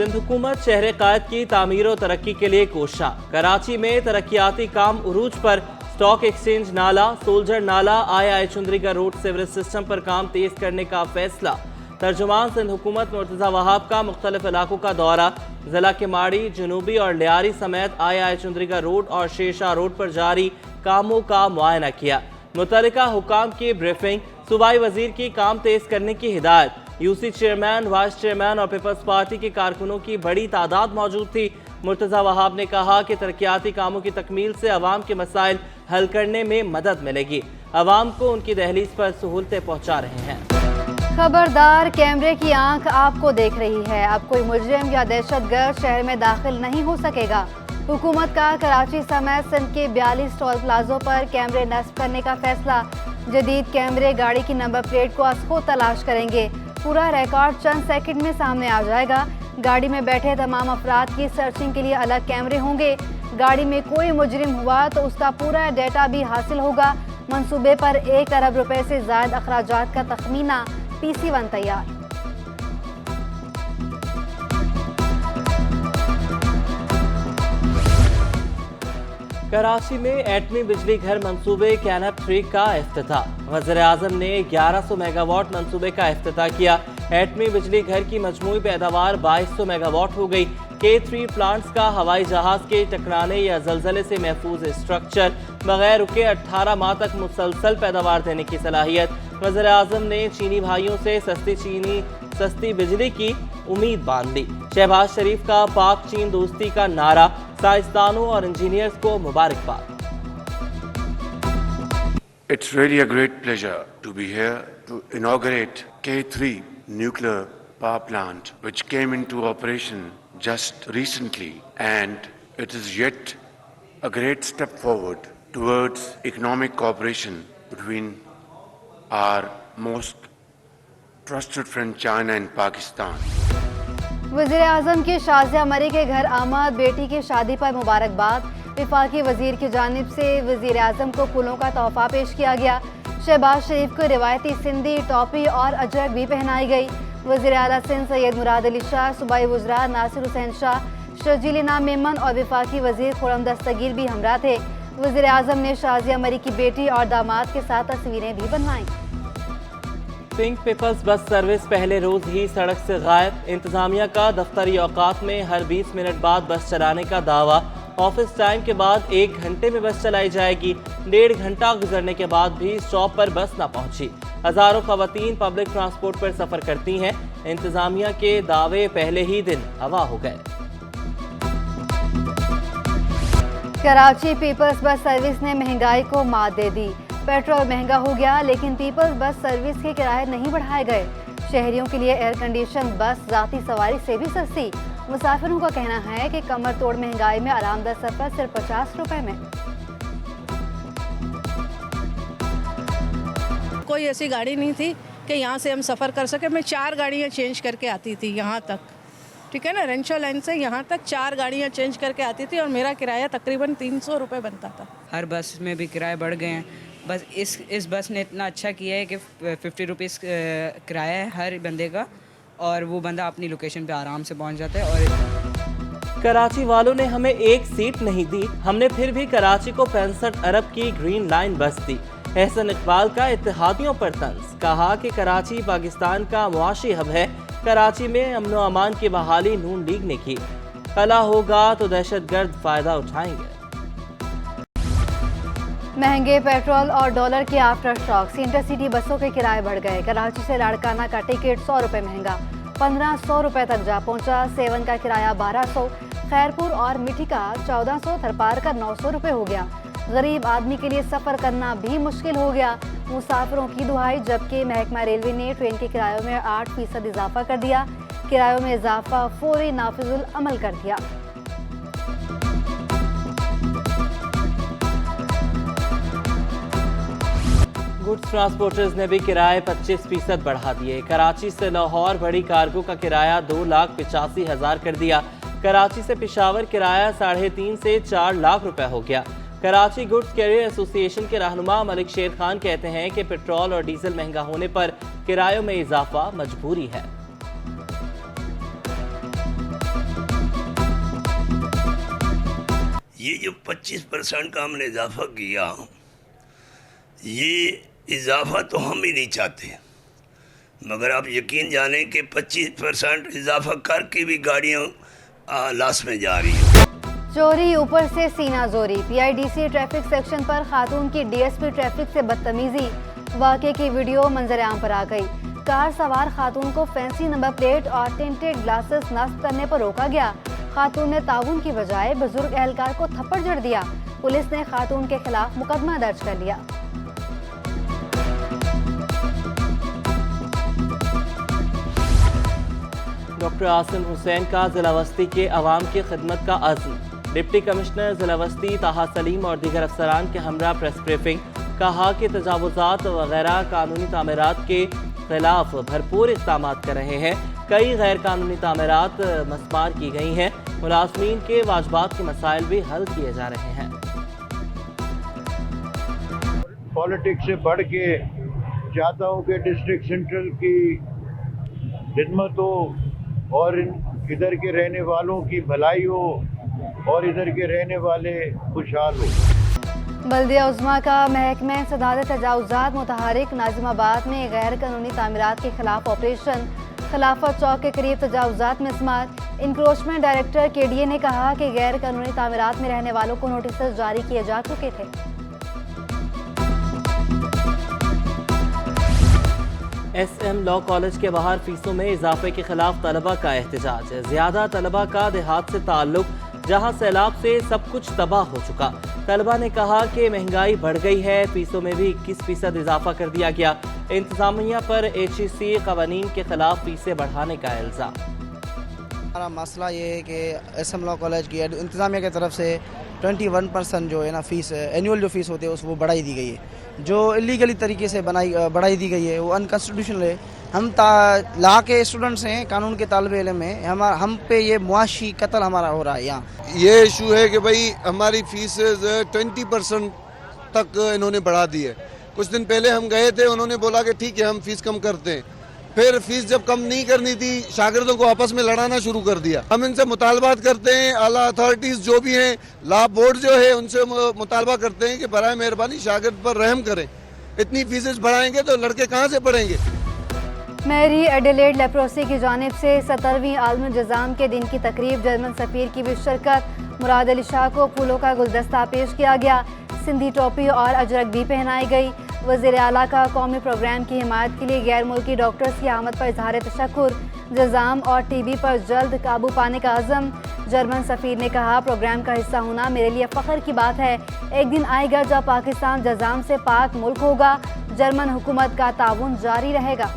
सिंध हुकूमत शहर कायद की तामीर और तरक्की के लिए कोशा। कराची में तरक्याती काम उरूज पर। स्टॉक एक्सचेंज नाला, सोल्जर नाला, आई चुंदरीगा रोड सीवरेज सिस्टम पर काम तेज करने का फैसला। तर्जुमान सिंध हुकूमत मुर्तज़ा वहाब का मुख्तलिफ इलाकों का दौरा। जिला के माड़ी, जुनूबी और लियारी समेत आई चुंदरीगा रोड और शेरशाह रोड पर जारी कामों का मुआयना किया। मुतल्लिका हुकाम की ब्रीफिंग। सूबाई वजीर की काम तेज करने की हिदायत। यूसी चेयरमैन, वाइस चेयरमैन और पीपल्स पार्टी के कारकुनों की बड़ी तादाद मौजूद थी। मुर्तज़ा वहाब ने कहा कि तरक्याती कामों की तकमील से अवाम के मसाइल हल करने में मदद मिलेगी। अवाम को उनकी दहलीज पर सहूलतें पहुँचा रहे हैं। खबरदार, कैमरे की आंख आपको देख रही है। अब कोई मुजरिम या दहशतगर्द शहर में दाखिल नहीं हो सकेगा। हुकूमत का कराची समेत सिंध के 42 टोल प्लाजों पर कैमरे नस्ब करने का फैसला। जदीद कैमरे गाड़ी की नंबर प्लेट को असखो तलाश करेंगे। पूरा रिकॉर्ड चंद सेकंड में सामने आ जाएगा। गाड़ी में बैठे तमाम अफराद की सर्चिंग के लिए अलग कैमरे होंगे। गाड़ी में कोई मुजरिम हुआ तो उसका पूरा डेटा भी हासिल होगा। मंसूबे पर 1 अरब रुपए से ज़ायद अखराजात का तखमीना। PC1 तैयार। कराची में एटमी बिजली घर मंसूबे कैनप 3 का इफ्तिताह। वज़ीर-ए-आज़म ने 1100 मेगावाट मंसूबे का इफ्तिताह किया। एटमी बिजली घर की मजमूई पैदावार 2200 मेगावाट हो गई। K3 प्लांट्स का हवाई जहाज के टकराने या जलजले से महफूज स्ट्रक्चर। बगैर रुके 18 माह तक मुसलसल पैदावार देने की सलाहियत। वज़ीर-ए-आज़म ने चीनी भाइयों से सस्ती बिजली की उम्मीद बांध ली। शहबाज शरीफ का पाक चीन दोस्ती का नारा। साइंसदानों और इंजीनियर्स को मुबारकबाद। It's really a great pleasure to be here to inaugurate K3 nuclear power plant, which came into operation just recently, and it is yet a great step forward towards economic cooperation between our most trusted friend China and Pakistan. वज़ीर-ए-आज़म की शाज़िया मरी के घर आमद। बेटी की शादी पर मुबारकबाद। वफाकी वजीर की जानिब से वज़ीर-ए-आज़म को फूलों का तोहफा पेश किया गया। शहबाज शरीफ को रिवायती सिंधी टोपी और अजरक भी पहनाई गई। वज़ीर आला सिंध सैयद मुराद अली शाह, सूबाई वज़रा नासिर हुसैन शाह, शर्जील इनाम मेमन और वफाकी वज़ीर खुर्रम दस्तगीर भी हमरा थे। वज़ीर-ए-आज़म ने शाज़िया मरी की बेटी और दामाद के साथ तस्वीरें भी बनवाईं। पिंक पीपल्स बस सर्विस पहले रोज ही सड़क से गायब। इंतजामिया का दफ्तरी औकात में हर 20 मिनट बाद बस चलाने का दावा। ऑफिस टाइम के बाद 1 घंटे में बस चलाई जाएगी। 1.5 घंटा गुजरने के बाद भी स्टॉप पर बस न पहुंची। हजारों खवातीन पब्लिक ट्रांसपोर्ट पर सफर करती हैं। इंतजामिया के दावे पहले ही दिन हवा हो गए। कराची पीपल्स बस सर्विस ने महंगाई को मात दे दी। पेट्रोल महंगा हो गया, लेकिन पीपल्स बस सर्विस के किराए नहीं बढ़ाए गए। शहरियों के लिए एयर कंडीशन बस जाती सवारी से भी सस्ती। मुसाफिरों का कहना है कि कमर तोड़ महंगाई में आरामदायक सफर सिर्फ 50 रुपए में। कोई ऐसी गाड़ी नहीं थी कि यहाँ से हम सफ़र कर सके। मैं 4 गाड़ियाँ चेंज करके आती थी यहाँ तक, ठीक है ना। रेंशो लाइन से यहाँ तक 4 गाड़ियाँ चेंज करके आती थी और मेरा किराया तकरीबन 300 रुपये बनता था। हर बस में भी किराए बढ़ गए हैं। बस इस बस ने इतना अच्छा किया है कि 50 रुपीज़ किराया है हर बंदे का, और वो बंदा अपनी लोकेशन पे आराम से पहुंच जाता है। और कराची वालों ने हमें 1 सीट नहीं दी, हमने फिर भी कराची को 65 अरब की ग्रीन लाइन बस दी। एहसन इकबाल का इत्तेहादियों पर तंज। कहा कि कराची पाकिस्तान का मुआशी हब है। कराची में अमन व अमान की बहाली नून लीग ने की। खला होगा तो दहशतगर्द फायदा उठाएंगे। महंगे पेट्रोल और डॉलर के आफ्टर शॉक्स। इंटरसिटी बसों के किराए बढ़ गए। कराची से लाड़काना का टिकट 100 रुपये महंगा, 1500 रुपये तक जा पहुंचा। 7 का किराया 1200, खैरपुर और मिठी का 1400, थरपार का 900 रुपये हो गया। गरीब आदमी के लिए सफ़र करना भी मुश्किल हो गया। मुसाफिरों की दुहाई, जबकि महकमा रेलवे ने ट्रेन के किरायों में 8% इजाफा कर दिया। किरायों में इजाफा फौरी नाफिजुल अमल कर दिया। गुड्स ट्रांसपोर्टर्स ने भी किराए 25% बढ़ा दिए। कराची से लाहौर बड़ी कार्गो का किराया 2,85,000 कर दिया। कराची से पेशावर किराया 3.5 से 4 लाख रुपए हो गया। कराची गुड्स कैरियर एसोसिएशन के रहनुमा मलिक शेर खान कहते हैं कि पेट्रोल और डीजल महंगा होने पर किरायों में इजाफा मजबूरी है। ये जो 25% का हमने इजाफा किया, ये इजाफा तो हम ही नहीं चाहते, मगर आप यकीन जानें कि 25% इजाफा करके भी गाड़ियाँ लॉस में जा रही हैं। चोरी ऊपर से सीना जोरी। पीआईडीसी ट्रैफिक सेक्शन पर खातून की डीएसपी ट्रैफिक से बदतमीजी। वाक़े की वीडियो मंजर-ए-आम पर आ गई। कार सवार खातून को फैंसी नंबर प्लेट और टिंटेड ग्लासेस नस्ब करने पर रोका गया। खातून ने ताउन की बजाय बुजुर्ग एहलकार को थप्पड़ जड़ दिया। पुलिस ने खातून के खिलाफ मुकदमा दर्ज कर लिया। डॉक्टर आसिम हुसैन का जिला वस्ती के अवाम की खिदमत का अज़्म। डिप्टी कमिश्नर जिला वस्ती ताहा सलीम और दीगर अफसरान के हमरा प्रेस ब्रीफिंग। कहा कि तजावुज़ात वगैरह कानूनी तामीरात के खिलाफ भरपूर इक़दाम कर रहे हैं। कई गैर कानूनी तामीरात मस्मार की गई हैं। मुलाज़मीन के वाजबात के मसाइल भी हल किए जा रहे हैं। पॉलिटिक्स से बढ़ के चाहता हूँ कि डिस्ट्रिक्ट सेंट्रल की खिदमत हो और इधर के रहने वालों की भलाई हो और इधर के रहने वाले खुशहाल हो। बल्दिया उज़्मा का महकमे सदारत तजावुज़ात मुतहरिक नाज़िमाबाद में गैर कानूनी तामीरात के खिलाफ ऑपरेशन। खिलाफत चौक के करीब तजावुज़ात मिसमार। इंक्रोचमेंट डायरेक्टर केडीए ने कहा कि गैर कानूनी तामीरात में रहने वालों को नोटिस जारी किए जा चुके थे। SM लॉ कॉलेज के बाहर फीसों में इजाफे के खिलाफ तलबा का एहतजाज। ज्यादा तलबा का देहात से ताल्लुक, जहां सैलाब से सब कुछ तबाह हो चुका। तलबा ने कहा कि महंगाई बढ़ गई है, फीसों में भी 21% इजाफा कर दिया गया। इंतजामिया पर HEC कवानीन के खिलाफ फीसें बढ़ाने का इल्ज़ाम। हमारा मसला ये है कि SM लॉ कॉलेज की इंतजामिया की तरफ से 21% जो है ना फीस, एनुअल जो फीस होती है वो बढ़ाई दी गई है। जो इलीगली तरीके से बढ़ाई दी गई है वो अनकॉन्स्टिट्यूशनल है। हम ला के स्टूडेंट्स हैं, कानून के तालिब इल्म हैं, हम पे ये मुआशी कत्ल हमारा हो रहा है। यहाँ ये इशू है कि भाई हमारी फीस 20% तक इन्होंने बढ़ा दी है। कुछ दिन पहले हम गए थे, उन्होंने बोला कि ठीक है हम फीस कम करते हैं। फिर फीस जब कम नहीं करनी थी, शागिर्दों को आपस में लड़ाना शुरू कर दिया। हम इनसे मुतालबात करते हैं, आला अथॉरिटीज़ जो भी हैं, लॉ बोर्ड जो है, उनसे मुतालबा करते हैं कि बराए मेहरबानी शागिर्द पर रहम करें। इतनी फीसें बढ़ाएंगे तो लड़के कहाँ से पढ़ेंगे। मैरी एडिलेड लेप्रोसी की जानिब से 17वीं आलमी जजाम के दिन की तकरीब। जर्मन सफ़ीर की भी शिरकत। मुराद अली शाह को फूलों का गुलदस्ता पेश किया गया। सिंधी टोपी और अजरक भी पहनाई गई। वज़ीर आला का कौमी प्रोग्राम की हिमायत के लिए गैर मुल्की डॉक्टर्स की आमद पर इजहार तशक्कुर। जजाम और TB पर जल्द काबू पाने का अज़म। जर्मन सफ़ीर ने कहा, प्रोग्राम का हिस्सा होना मेरे लिए फ़ख्र की बात है। एक दिन आएगा जब पाकिस्तान जजाम से पाक मुल्क होगा। जर्मन हुकूमत का ताउन जारी रहेगा।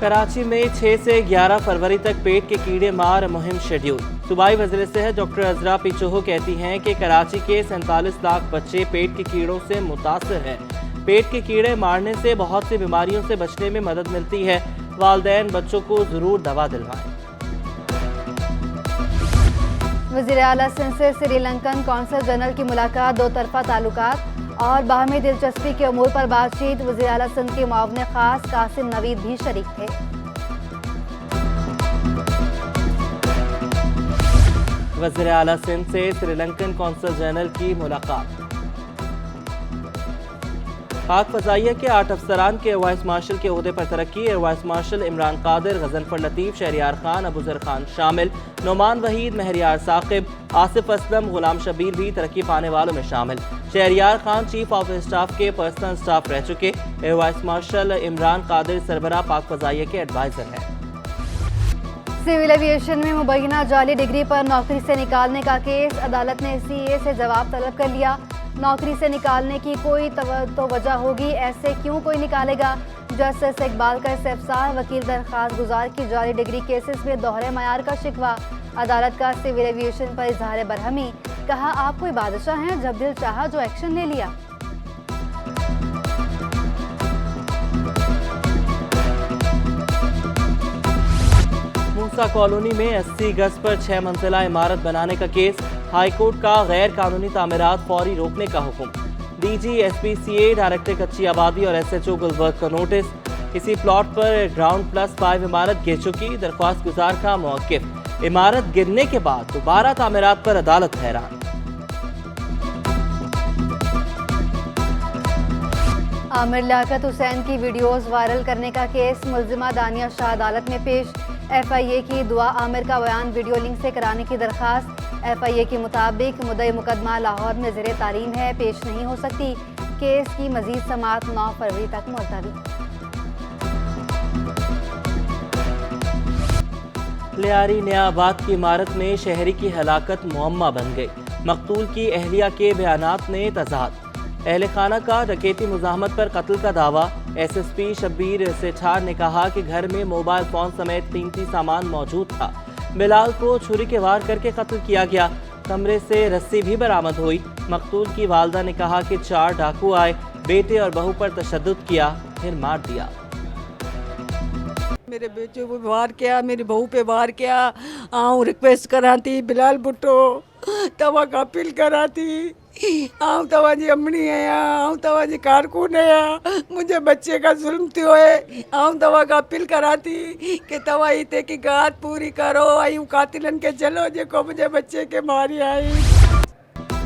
कराची में 6 से 11 फरवरी तक पेट के कीड़े मार मुहिम शेड्यूल। सूबाई वज़ीर सेहत डॉक्टर अजरा पिचोहो कहती हैं कि कराची के 47 लाख बच्चे पेट के कीड़ों से मुतासर हैं। पेट के कीड़े मारने से बहुत सी बीमारियों से बचने में मदद मिलती है। वालिदैन बच्चों को ज़रूर दवा दिलवाएं। वज़ीर आला सिंध से श्रीलंकन कौंसल जनरल की मुलाकात। दो तरफा ताल्लुकात और बाहमी दिलचस्पी के अमूर पर बातचीत। वज़ीर आला सिंध के मुआविन खास कासिम नवीद भी शरीक थे। वज़ीर आला सिंध से श्रीलंकन कौंसल जनरल की मुलाकात। पाक फ़ज़ाइया के 8 अफसरान के एयर वाइस मार्शल के ओहदे पर तरक्की। Air vice marshal Imran Qadir, Ghazanfar Latif, Shahryar Khan, Abuzar Khan शामिल। नोमान वहीद, महरियार साकिब, आसिफ असलम, गुलाम शबीर भी तरक्की पाने वालों में शामिल। Shahryar Khan chief of staff के पर्सनल स्टाफ रह चुके। Air vice marshal Imran Qadir सरबराह पाक फ़ज़ाइया के एडवाइज़र हैं। सिविल एविएशन में मुबैना जाली डिग्री पर नौकरी से निकालने का केस। अदालत ने CA से जवाब तलब कर लिया। नौकरी से निकालने की कोई तो वजह होगी, ऐसे क्यों कोई निकालेगा। जस्टिस इकबाल का इस्तेफसार। वकील दरख्वास्त गुजार की जाली डिग्री केसेस में दोहरे मयार का शिकवा। अदालत का सिविल एविएशन पर इजहार बरहमी। कहा, आप कोई बादशाह हैं, जब दिल चाहा जो एक्शन ले लिया। मूसा कॉलोनी में 80 गज पर 6 मंजिला इमारत बनाने का केस। हाईकोर्ट का गैर कानूनी तामीरात फौरी रोकने का हुक्म। DG SPCA डायरेक्टर कच्ची आबादी और SHO गुलबर्ग को नोटिस। किसी प्लॉट पर ग्राउंड प्लस 5 इमारत गिर चुकी, दरख्वास्त गुजार का मौकिफ। इमारत गिरने के बाद दोबारा तामीरात पर अदालत हैरान। आमिर लियाकत हुसैन की वीडियोस वायरल करने का केस, मुल्जिमा दानिया शाह अदालत में पेश। FIA की दुआ आमिर का बयान वीडियो लिंक से कराने की दरखास्त। FIA के मुताबिक मुद्दई मुकदमा लाहौर में ज़ेरे तारीम है, पेश नहीं हो सकती। केस की मजीद समाअत 9 फरवरी तक मुलतवी। लियारी नयाबाद की इमारत में शहरी की हलाकत मुअम्मा बन गई। मकतूल की अहलिया के बयानात ने तजाद। अहल खाना का डकैती मुज़ाहमत पर कत्ल का दावा। SSP शब्बीर सेठार ने कहा कि घर में मोबाइल फ़ोन समेत कीमती सामान मौजूद था। बिलाल को छुरी के वार करके कत्ल किया गया। कमरे से रस्सी भी बरामद हुई। मकतूल की वालदा ने कहा कि 4 डाकू आए, बेटे और बहू पर तशद्दुद किया, फिर मार दिया। मेरे बेटे को वार किया, मेरी बहू पे वार किया। आऊँ रिक्वेस्ट कराती बिलाल भुट्टो तवा का अपील कराती। आऊँ तवा जी अमणी आया, आऊँ तवा जी कारकुन आया, मुझे बच्चे का जुल्म थियो है। आऊँ तवा का अपील कराती कि तवा ही तहकीकात पूरी करो। आयूँ कातिलन के चलो जेको मुझे बच्चे के मारी आई।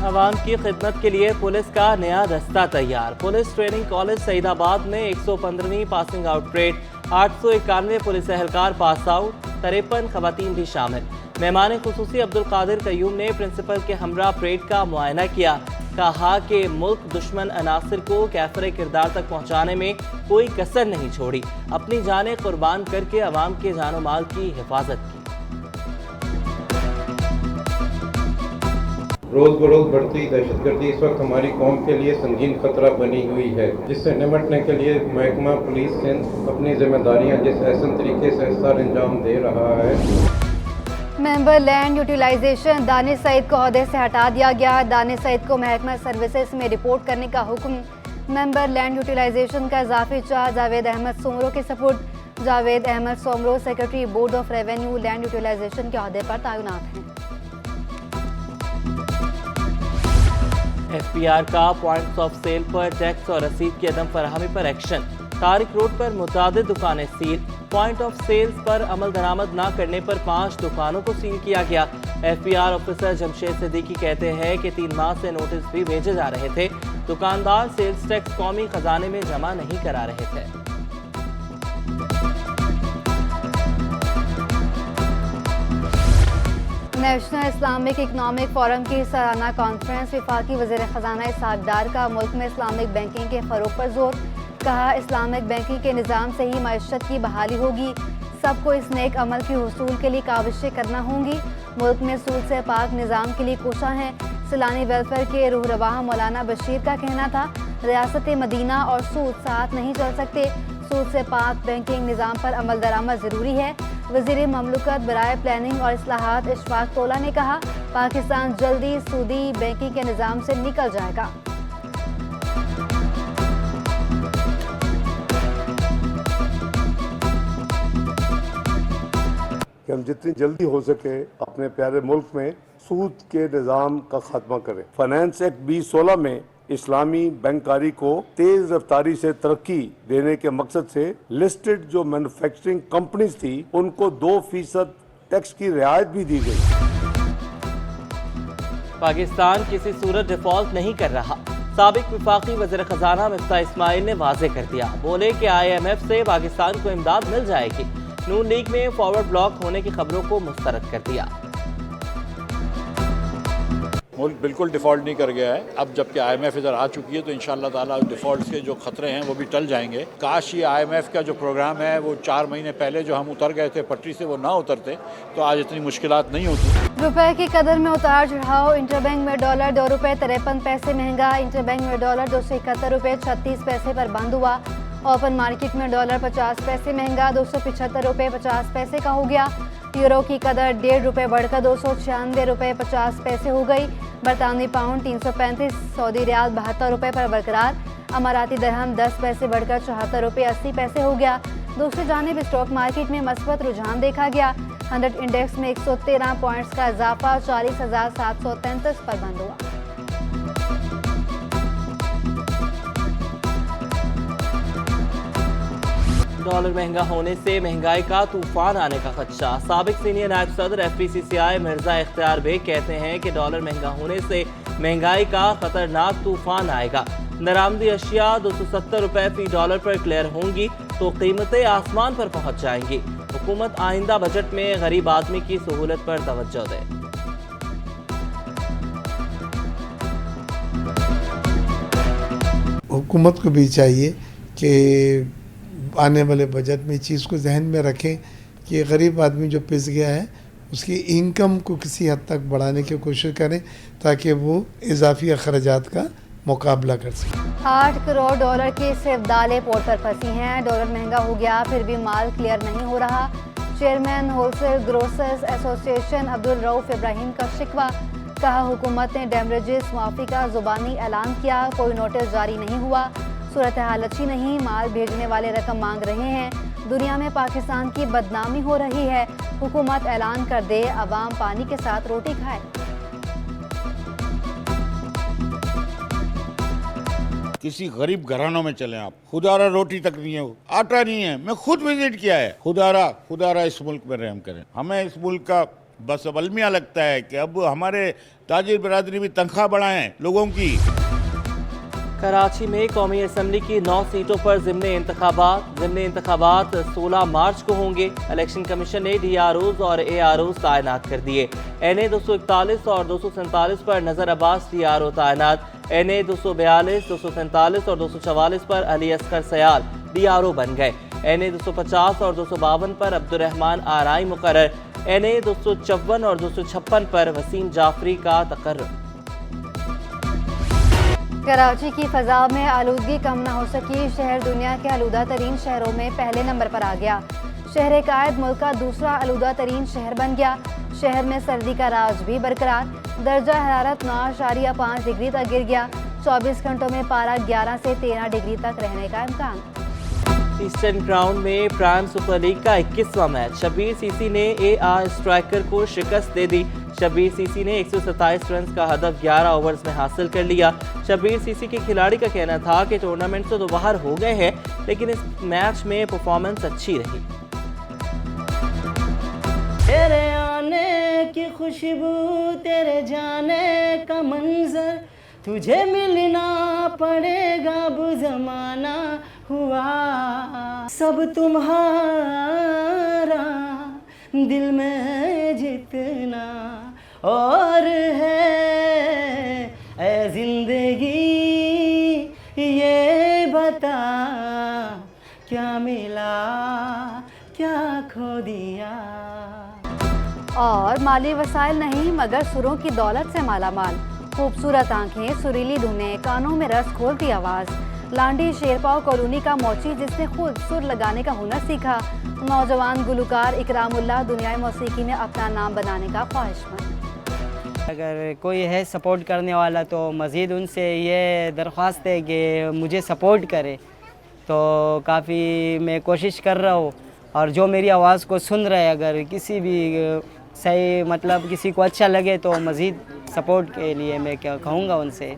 आवाम की खिदमत के लिए पुलिस का नया दस्ता तैयार। पुलिस ट्रेनिंग कॉलेज सईदाबाद में 115वीं पासिंग आउट परेड, 891 पुलिस एहलकार पास आउट, 53 खवातीन भी शामिल। मेहमान खुसूसी अब्दुल कादिर कयूम ने प्रिंसिपल के हमरा परेड का मुआयना किया। कहा कि मुल्क दुश्मन अनासर को कैफरे किरदार तक पहुँचाने में कोई कसर नहीं छोड़ी, अपनी जानें कुर्बान करके अवाम के जानो माल की हिफाजत की। रोज बरोज बढ़ती दहशतगर्दी इस वक्त हमारी कौम के लिए संगीन खतरा बनी हुई है, जिससे निपटने के लिए महकमा पुलिस सिंध अपनी जिम्मेदारियां जिस ऐसे तरीके से सर अंजाम दे रहा है। Member land utilization Danish Saeed को ओहदे से हटा दिया गया। दानिश सईद को महकमा सर्विसेज में रिपोर्ट करने का हुक्म। मेंबर लैंड यूटिलाइजेशन का इजाफी चार्ज जावेद अहमद सोमरो के सपुर्द। Javed Ahmed Soomro secretary board of revenue land utilisation के ओहदे पर तैनात हैं। FPR का पॉइंट्स ऑफ सेल पर टैक्स और रसीद की अदम फराहमी पर एक्शन। तारिक रोड पर मुतादिद दुकानें सील। पॉइंट ऑफ सेल्स पर अमल दरामद न करने पर 5 दुकानों को सील किया गया। FPR ऑफिसर जमशेद सिद्दीकी कहते हैं कि 3 माह से नोटिस भी भेजे जा रहे थे। दुकानदार सेल्स टैक्स कौमी खजाने में जमा नहीं करा रहे थे। नेशनल इस्लामिक इकनॉमिक फोरम की सालाना कॉन्फ्रेंस। वफाकी वज़ीर ख़जाना इसहाक डार का मुल्क में इस्लामिक बैंकिंग के फ़रोग पर जोर। कहा इस्लामिक बैंकिंग के निज़ाम से ही मईशत की बहाली होगी। सबको इस नेक अमल के हुसूल के लिए काविशें करना होंगी। मुल्क में सूद से पाक निज़ाम के लिए कोशा हैं। सलानी वेलफेयर के रूहरवाह मौलाना बशीर का कहना था रियासत मदीना और सूद साथ नहीं चल सकते। सूद से पाक बैंकिंग निज़ाम पर अमल दरामद ज़रूरी है। वज़ीर ममलकत बराए प्लानिंग और इस्लाहात इशफाक तोला ने कहा पाकिस्तान जल्दी सूदी बैंकिंग के निज़ाम से निकल जाएगा। कि हम जितनी जल्दी हो सके अपने प्यारे मुल्क में सूद के निज़ाम का खात्मा करें। फाइनेंस एक्ट 2016 में इस्लामी बैंककारी को तेज रफ्तारी से तरक्की देने के मकसद से लिस्टेड जो मैन्युफैक्चरिंग कंपनीज थी उनको 2% टैक्स की रियायत भी दी गई। पाकिस्तान किसी सूरत डिफॉल्ट नहीं कर रहा। साबिक वफाकी वज़ीर ख़जाना मिफ्ताह इस्माइल ने वाज़े कर दिया। बोले कि IMF से पाकिस्तान को इमदाद मिल जाएगी। नून लीग में फॉरवर्ड ब्लॉक होने की खबरों को मुस्तरद कर दिया। मुल्क बिल्कुल डिफ़ॉल्ट नहीं कर गया है। अब जबकि IMF इधर आ चुकी है तो इंशाअल्लाह ताला डिफ़ॉल्ट के जो खतरे हैं वो भी टल जाएंगे। काश ये IMF का जो प्रोग्राम है वो 4 महीने पहले जो हम उतर गए थे पटरी से वो ना उतरते तो आज इतनी मुश्किलात नहीं होती। रुपए की कदर में उतार चढ़ाव। इंटरबैंक में डॉलर 2 रुपये 53 पैसे महंगा। इंटरबैंक में डॉलर 271 रुपये 36 पैसे पर बंद हुआ। ओपन मार्केट में डॉलर 50 पैसे महंगा 275 रुपये 50 पैसे का हो गया। यूरो की कदर 1.5 रुपये बढ़कर 296 रुपये 50 पैसे हो गई। बरतानवी पाउंड 335, सऊदी रियाल 72 रुपये पर बरकरार। अमाराती दरहम 10 पैसे बढ़कर 74 रुपये 80 पैसे हो गया। दूसरी जानिब स्टॉक मार्केट में मस्बत रुझान देखा गया। 100 इंडेक्स में 113 पॉइंट्स का इजाफा 40,733 पर बंद हुआ। डॉलर महंगा होने से महंगाई का तूफान आने का खदशा। साबिक सीनियर नायब सदर FPCCI मिर्जा इख्तियार बेग कहते हैं कि डॉलर महंगा होने से महंगाई का खतरनाक तूफान आएगा। दरामदी अशिया 270 रुपए फी डॉलर पर क्लियर होंगी तो कीमतें आसमान पर पहुंच जाएंगी। हुकूमत आइंदा बजट में गरीब आदमी की सहूलत पर तवज्जो दे। हुकूमत को भी चाहिए कि आने वाले बजट में इस चीज़ को जहन में रखें कि गरीब आदमी जो पिस गया है उसकी इनकम को किसी हद तक बढ़ाने की कोशिश करें ताकि वो इजाफी अखराजात का मुकाबला कर सकें। 8 करोड़ डॉलर की सिर्फ दालें पोर्ट पर फंसी हैं। डॉलर महंगा हो गया फिर भी माल क्लियर नहीं हो रहा। Chairman wholesale grocers association Abdul Rauf Ibrahim का शिकवा। कहा हुकूमत ने डैमरेजेस मुआफ़ी का ज़ुबानी ऐलान किया, कोई नोटिस जारी नहीं हुआ। सूरत हाल अच्छी नहीं, माल भेजने वाले रकम मांग रहे हैं। दुनिया में पाकिस्तान की बदनामी हो रही है। हुकूमत ऐलान कर दे अवाम पानी के साथ रोटी खाए। किसी गरीब घरानों में चले आप, खुदारा रोटी तक नहीं है, आटा नहीं है। मैं खुद विजिट किया है। खुदारा इस मुल्क में रहम करें। हमें इस मुल्क का बस अब अलमिया लगता है कि अब हमारे ताजिर बरादरी भी तनख्वाह बढ़ाएं लोगों की। कराची में कौमी असम्बली की 9 सीटों पर ज़िमनी इंतखाबात 16 मार्च को होंगे। इलेक्शन कमीशन ने DROs और AROs तैनात कर दिए। NA 241 और 247 पर नज़र अब्बास DRO तैनात। NA 242, 247 और 244 पर अली असगर सयाल DRO बन गए। NA 250 और 252 पर अब्दुर्रहमान आराई मुकर्रर। NA 254 और 256 पर वसीम जाफरी का तकर्रुर। कराची की फ़ज़ा में आलूदगी कम न हो सकी। शहर दुनिया के आलूदा तरीन शहरों में पहले नंबर पर आ गया। शहर कायद मुल्क का दूसरा आलूदा तरीन शहर बन गया। शहर में सर्दी का राज भी बरकरार। दर्जा हरारत 9.5 डिग्री तक गिर गया। 24 घंटों में पारा 11 से 13 डिग्री तक रहने का इम्कान। ईस्टर्न ग्राउंड में प्राइम सुपर लीग का 21वां मैच। शब्बीर सीसी ने AR स्ट्राइकर को शिकस्त दे दी। शब्बीर सीसी ने 127 रन का हदफ 11 ओवर्स में हासिल कर लिया। शब्बीर सीसी के खिलाड़ी का कहना था कि टूर्नामेंट से तो बाहर हो गए हैं लेकिन इस मैच में परफॉर्मेंस अच्छी रही। तेरे आने की खुशबू, तेरे जाने का मंजर, तुझे मिलना पड़ेगा अब ज़माना हुआ सब तुम्हारा, दिल में जितना और है ऐ जिंदगी ये बता, क्या मिला क्या खो दिया। और माली वसाइल नहीं मगर सुरों की दौलत से माला माल। खूबसूरत आंखें, सुरीली धुनें, कानों में रस खोलती आवाज़। लांडी शेरपाव कॉलोनी का मोची जिसने खुद सुर लगाने का हुनर सीखा। नौजवान गुलकार इकरामुल्लाह दुनियाई मौसीकी में अपना नाम बनाने का ख्वाहिशमंद। अगर कोई है सपोर्ट करने वाला तो मज़ीद उनसे ये दरख्वास्त है कि मुझे सपोर्ट करे। तो काफ़ी मैं कोशिश कर रहा हूँ और जो मेरी आवाज़ को सुन रहे अगर किसी भी सही मतलब किसी को अच्छा लगे तो मज़ीद सपोर्ट के लिए मैं क्या कहूँगा उनसे।